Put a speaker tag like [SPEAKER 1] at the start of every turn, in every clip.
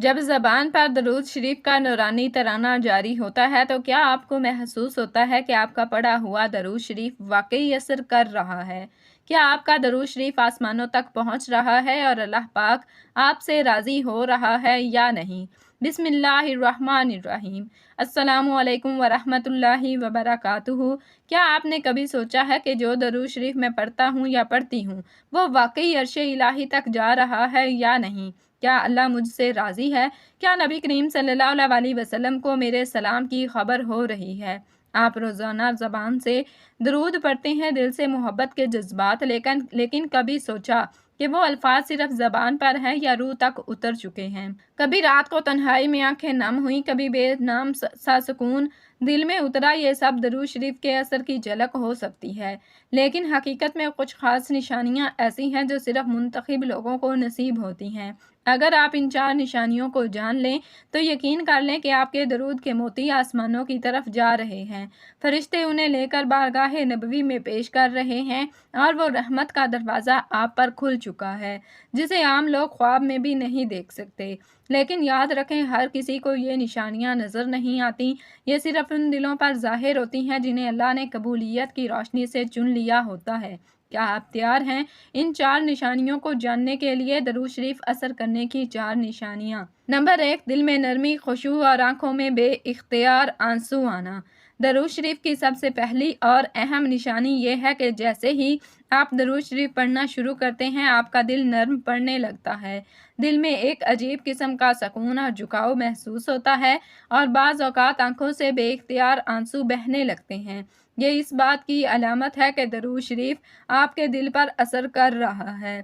[SPEAKER 1] جب زبان پر درود شریف کا نورانی ترانہ جاری ہوتا ہے تو کیا آپ کو محسوس ہوتا ہے کہ آپ کا پڑھا ہوا درود شریف واقعی اثر کر رہا ہے؟ کیا آپ کا درود شریف آسمانوں تک پہنچ رہا ہے اور اللہ پاک آپ سے راضی ہو رہا ہے یا نہیں؟ بسم اللہ الرحمن الرحیم۔ السلام علیکم ورحمۃ اللہ وبرکاتہ۔ کیا آپ نے کبھی سوچا ہے کہ جو درود شریف میں پڑھتا ہوں یا پڑھتی ہوں وہ واقعی عرش الہی تک جا رہا ہے یا نہیں؟ کیا اللہ مجھ سے راضی ہے؟ کیا نبی کریم صلی اللہ علیہ وسلم کو میرے سلام کی خبر ہو رہی ہے؟ آپ روزانہ زبان سے درود پڑھتے ہیں، دل سے محبت کے جذبات، لیکن کبھی سوچا کہ وہ الفاظ صرف زبان پر ہیں یا روح تک اتر چکے ہیں؟ کبھی رات کو تنہائی میں آنکھیں نم ہوئیں، کبھی بے نام سا سکون دل میں اترا۔ یہ سب درود شریف کے اثر کی جھلک ہو سکتی ہے، لیکن حقیقت میں کچھ خاص نشانیاں ایسی ہیں جو صرف منتخب لوگوں کو نصیب ہوتی ہیں۔ اگر آپ ان 4 نشانیوں کو جان لیں تو یقین کر لیں کہ آپ کے درود کے موتی آسمانوں کی طرف جا رہے ہیں، فرشتے انہیں لے کر بارگاہ نبوی میں پیش کر رہے ہیں، اور وہ رحمت کا دروازہ آپ پر کھل چکا ہے جسے عام لوگ خواب میں بھی نہیں دیکھ سکتے۔ لیکن یاد رکھیں، ہر کسی کو یہ نشانیاں نظر نہیں آتی، یہ صرف ان دلوں پر ظاہر ہوتی ہیں جنہیں اللہ نے قبولیت کی روشنی سے چن لیا ہوتا ہے۔ کیا آپ تیار ہیں ان 4 نشانیوں کو جاننے کے لیے؟ درود شریف اثر کرنے کی 4 نشانیاں۔ نمبر 1، دل میں نرمی، خشوع اور آنکھوں میں بے اختیار آنسو آنا۔ درود شریف کی سب سے پہلی اور اہم نشانی یہ ہے کہ جیسے ہی آپ درود شریف پڑھنا شروع کرتے ہیں آپ کا دل نرم پڑنے لگتا ہے۔ دل میں ایک عجیب قسم کا سکون اور جھکاؤ محسوس ہوتا ہے، اور بعض اوقات آنکھوں سے بے اختیار آنسو بہنے لگتے ہیں۔ یہ اس بات کی علامت ہے کہ درود شریف آپ کے دل پر اثر کر رہا ہے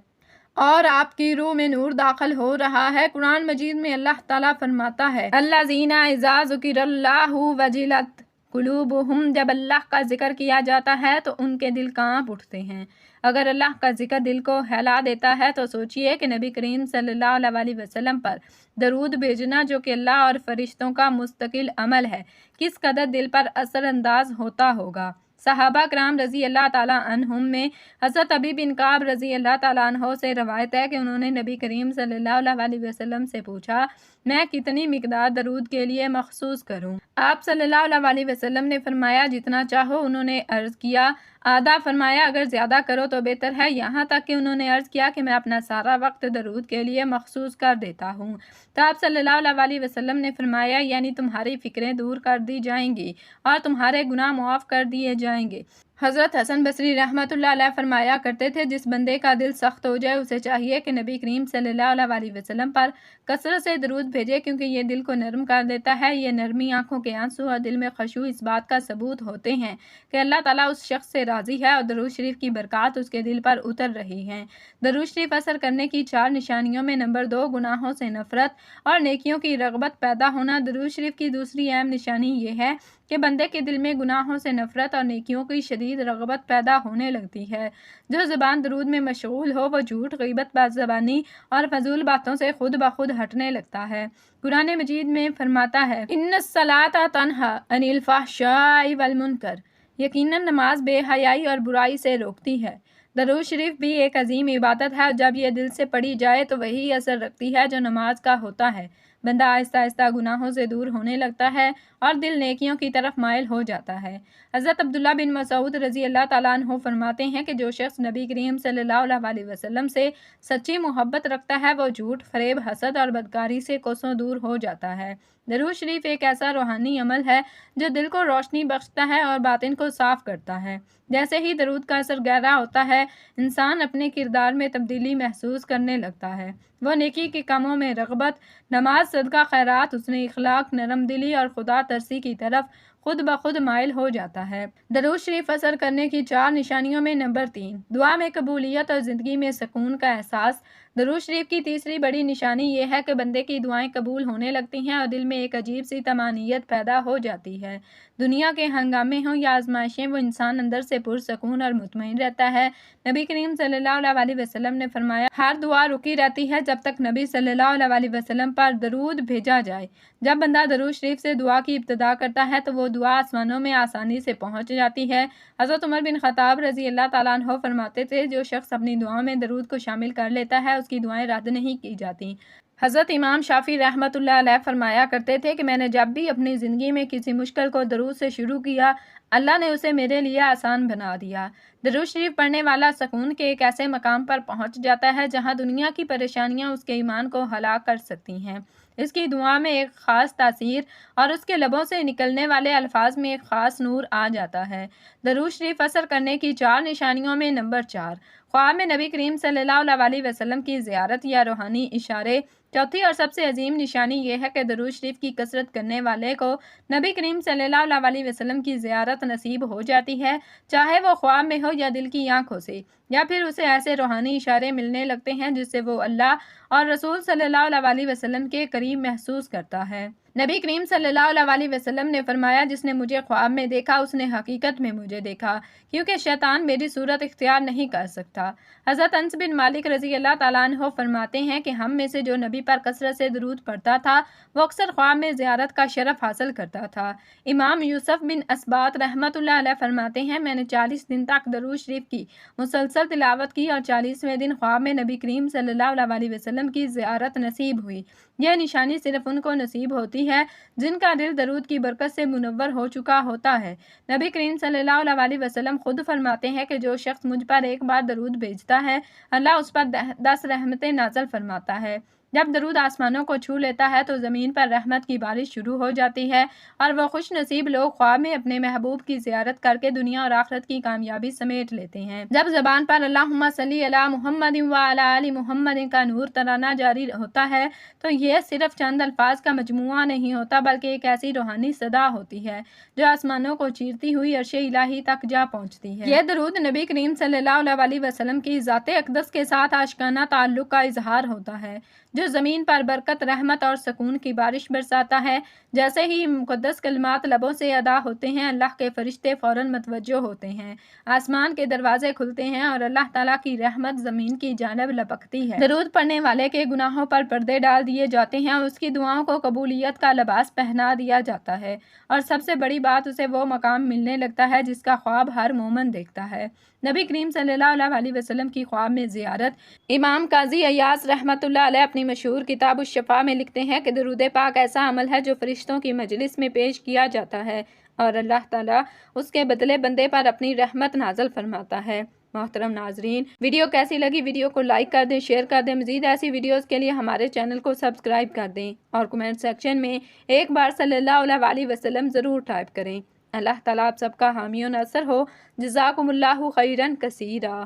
[SPEAKER 1] اور آپ کی روح میں نور داخل ہو رہا ہے۔ قرآن مجید میں اللہ تعالیٰ فرماتا ہے، الذین اذا ذکر اللہ وجلت قلوبہم، جب اللہ کا ذکر کیا جاتا ہے تو ان کے دل کانپ اٹھتے ہیں۔ اگر اللہ کا ذکر دل کو ہلا دیتا ہے تو سوچئے کہ نبی کریم صلی اللہ علیہ وسلم پر درود بھیجنا، جو کہ اللہ اور فرشتوں کا مستقل عمل ہے، کس قدر دل پر اثر انداز ہوتا ہوگا۔ صحابہ کرام رضی اللہ تعالیٰ عنہم میں حضرت ابی بن کعب رضی اللہ تعالیٰ عنہ سے روایت ہے کہ انہوں نے نبی کریم صلی اللہ علیہ وسلم سے پوچھا، میں کتنی مقدار درود کے لیے مخصوص کروں؟ آپ صلی اللہ علیہ وسلم نے فرمایا، جتنا چاہو۔ انہوں نے عرض کیا، آدھا؟ فرمایا، اگر زیادہ کرو تو بہتر ہے۔ یہاں تک کہ انہوں نے عرض کیا کہ میں اپنا سارا وقت درود کے لیے مخصوص کر دیتا ہوں۔ تو آپ صلی اللہ علیہ وسلم نے فرمایا، یعنی تمہاری فکریں دور کر دی جائیں گی اور تمہارے گناہ معاف کر دیے جائیں گے۔ حضرت حسن بصری رحمۃ اللہ علیہ فرمایا کرتے تھے، جس بندے کا دل سخت ہو جائے اسے چاہیے کہ نبی کریم صلی اللہ علیہ وسلم پر کثرت سے درود بھیجے، کیونکہ یہ دل کو نرم کر دیتا ہے۔ یہ نرمی، آنکھوں کے آنسو اور دل میں خشوع اس بات کا ثبوت ہوتے ہیں کہ اللہ تعالیٰ اس شخص سے راضی ہے اور درود شریف کی برکات اس کے دل پر اتر رہی ہیں۔ درود شریف اثر کرنے کی 4 نشانیوں میں نمبر 2، گناہوں سے نفرت اور نیکیوں کی رغبت پیدا ہونا۔ درود شریف کی دوسری اہم نشانی یہ ہے کہ بندے کے دل میں گناہوں سے نفرت اور نیکیوں کی شدید رغبت پیدا ہونے لگتی ہے۔ جو زبان درود میں مشغول ہو وہ جھوٹ، غیبت، بد زبانی اور فضول باتوں سے خود بخود ہٹنے لگتا ہے۔ قرآن مجید میں فرماتا ہے، ان الصلاۃ تنہی عن الفحشاء والمنکر، یقیناً نماز بے حیائی اور برائی سے روکتی ہے۔ درود شریف بھی ایک عظیم عبادت ہے، اور جب یہ دل سے پڑھی جائے تو وہی اثر رکھتی ہے جو نماز کا ہوتا ہے۔ بندہ آہستہ آہستہ گناہوں سے دور ہونے لگتا ہے اور دل نیکیوں کی طرف مائل ہو جاتا ہے۔ حضرت عبداللہ بن مسعود رضی اللہ تعالیٰ عنہ فرماتے ہیں کہ جو شخص نبی کریم صلی اللہ علیہ وسلم سے سچی محبت رکھتا ہے وہ جھوٹ، فریب، حسد اور بدکاری سے کوسوں دور ہو جاتا ہے۔ درود شریف ایک ایسا روحانی عمل ہے جو دل کو روشنی بخشتا ہے اور باطن کو صاف کرتا ہے۔ جیسے ہی درود کا اثر گہرا ہوتا ہے، انسان اپنے کردار میں تبدیلی محسوس کرنے لگتا ہے۔ وہ نیکی کے کاموں میں رغبت، نماز، صدقہ، خیرات، حسن اخلاق، نرم دلی اور خدا ترسی کی طرف خود بخود مائل ہو جاتا ہے۔ درود شریف اثر کرنے کی 4 نشانیوں میں نمبر 3، دعا میں قبولیت اور زندگی میں سکون کا احساس۔ درود شریف کی تیسری بڑی نشانی یہ ہے کہ بندے کی دعائیں قبول ہونے لگتی ہیں اور دل میں ایک عجیب سی طمانینت پیدا ہو جاتی ہے۔ دنیا کے ہنگامے ہوں یا آزمائشیں، وہ انسان اندر سے پرسکون اور مطمئن رہتا ہے۔ نبی کریم صلی اللہ علیہ وسلم نے فرمایا، ہر دعا رکی رہتی ہے جب تک نبی صلی اللہ علیہ وسلم پر درود بھیجا جائے۔ جب بندہ درود شریف سے دعا کی ابتدا کرتا ہے تو وہ دعا آسمانوں میں آسانی سے پہنچ جاتی ہے۔ حضرت عمر بن خطاب رضی اللہ تعالیٰ عنہ فرماتے تھے، جو شخص اپنی دعاؤں میں درود کو شامل کر لیتا ہے اس کی دعائیں رد نہیں کی جاتی۔ حضرت امام شافعی رحمۃ اللہ علیہ فرمایا کرتے تھے کہ میں نے جب بھی اپنی زندگی میں کسی مشکل کو درود سے شروع کیا، اللہ نے اسے میرے لیے آسان بنا دیا۔ درود شریف پڑھنے والا سکون کے ایک ایسے مقام پر پہنچ جاتا ہے جہاں دنیا کی پریشانیاں اس کے ایمان کو ہلاک کر سکتی ہیں۔ اس کی دعا میں ایک خاص تاثیر اور اس کے لبوں سے نکلنے والے الفاظ میں ایک خاص نور آ جاتا ہے۔ درود شریف اثر کرنے کی 4 نشانیوں میں نمبر 4، خواب میں نبی کریم صلی اللہ علیہ وسلم کی زیارت یا روحانی اشارے۔ چوتھی اور سب سے عظیم نشانی یہ ہے کہ درود شریف کی کثرت کرنے والے کو نبی کریم صلی اللہ علیہ وسلم کی زیارت نصیب ہو جاتی ہے، چاہے وہ خواب میں ہو یا دل کی آنکھوں سے، یا پھر اسے ایسے روحانی اشارے ملنے لگتے ہیں جس سے وہ اللہ اور رسول صلی اللہ علیہ وسلم کے قریب محسوس کرتا ہے۔ نبی کریم صلی اللہ علیہ وسلم نے فرمایا، جس نے مجھے خواب میں دیکھا اس نے حقیقت میں مجھے دیکھا، کیونکہ شیطان میری صورت اختیار نہیں کر سکتا۔ حضرت انس بن مالک رضی اللہ تعالیٰ عنہ فرماتے ہیں کہ ہم میں سے جو نبی پر کثرت سے درود پڑھتا تھا وہ اکثر خواب میں زیارت کا شرف حاصل کرتا تھا۔ امام یوسف بن اسبات رحمۃ اللہ علیہ فرماتے ہیں، میں نے 40 دن تک درود شریف کی مسلسل تلاوت کی اور 40ویں دن خواب میں نبی کریم صلی اللہ علیہ وسلم کی زیارت نصیب ہوئی۔ یہ نشانی صرف ان کو نصیب ہوتی ہے جن کا دل درود کی برکت سے منور ہو چکا ہوتا ہے۔ نبی کریم صلی اللہ علیہ وسلم خود فرماتے ہیں کہ جو شخص مجھ پر ایک بار درود بھیجتا ہے، اللہ اس پر 10 رحمتیں نازل فرماتا ہے۔ جب درود آسمانوں کو چھو لیتا ہے تو زمین پر رحمت کی بارش شروع ہو جاتی ہے اور وہ خوش نصیب لوگ خواب میں اپنے محبوب کی زیارت کر کے دنیا اور آخرت کی کامیابی سمیٹ لیتے ہیں۔ جب زبان پر اللہم صلی علی محمد وعلی آل محمد کا نور ترانہ جاری ہوتا ہے تو یہ صرف چند الفاظ کا مجموعہ نہیں ہوتا، بلکہ ایک ایسی روحانی صدا ہوتی ہے جو آسمانوں کو چیرتی ہوئی عرش الہی تک جا پہنچتی ہے۔ یہ درود نبی کریم صلی اللہ علیہ وسلم کی ذات اقدس کے ساتھ عاشقانہ تعلق کا اظہار ہوتا ہے، جو زمین پر برکت، رحمت اور سکون کی بارش برساتا ہے۔ جیسے ہی مقدس کلمات لبوں سے ادا ہوتے ہیں، اللہ کے فرشتے فوراً متوجہ ہوتے ہیں، آسمان کے دروازے کھلتے ہیں اور اللہ تعالیٰ کی رحمت زمین کی جانب لپکتی ہے۔ درود پڑھنے والے کے گناہوں پر پردے ڈال دیے جاتے ہیں اور اس کی دعاؤں کو قبولیت کا لباس پہنا دیا جاتا ہے، اور سب سے بڑی بات، اسے وہ مقام ملنے لگتا ہے جس کا خواب ہر مومن دیکھتا ہے۔ نبی کریم صلی اللہ علیہ وسلم کی خواب میں زیارت۔ امام قاضی ایاز رحمۃ اللہ علیہ اپنی مشہور کتاب الشفا میں لکھتے ہیں کہ درود پاک ایسا عمل ہے جو فرشتوں کی مجلس میں پیش کیا جاتا ہے اور اللہ تعالیٰ اس کے بدلے بندے پر اپنی رحمت نازل فرماتا ہے۔ محترم ناظرین، ویڈیو کیسی لگی؟ ویڈیو کو لائک کر دیں، شیئر کر دیں۔ مزید ایسی ویڈیوز کے لیے ہمارے چینل کو سبسکرائب کر دیں اور کمنٹ سیکشن میں ایک بار صلی اللہ علیہ وسلم ضرور ٹائپ کریں۔ اللہ تعالیٰ آپ سب کا حامی و ناصر ہو۔ جزاکم اللہ خیرا کثیرا۔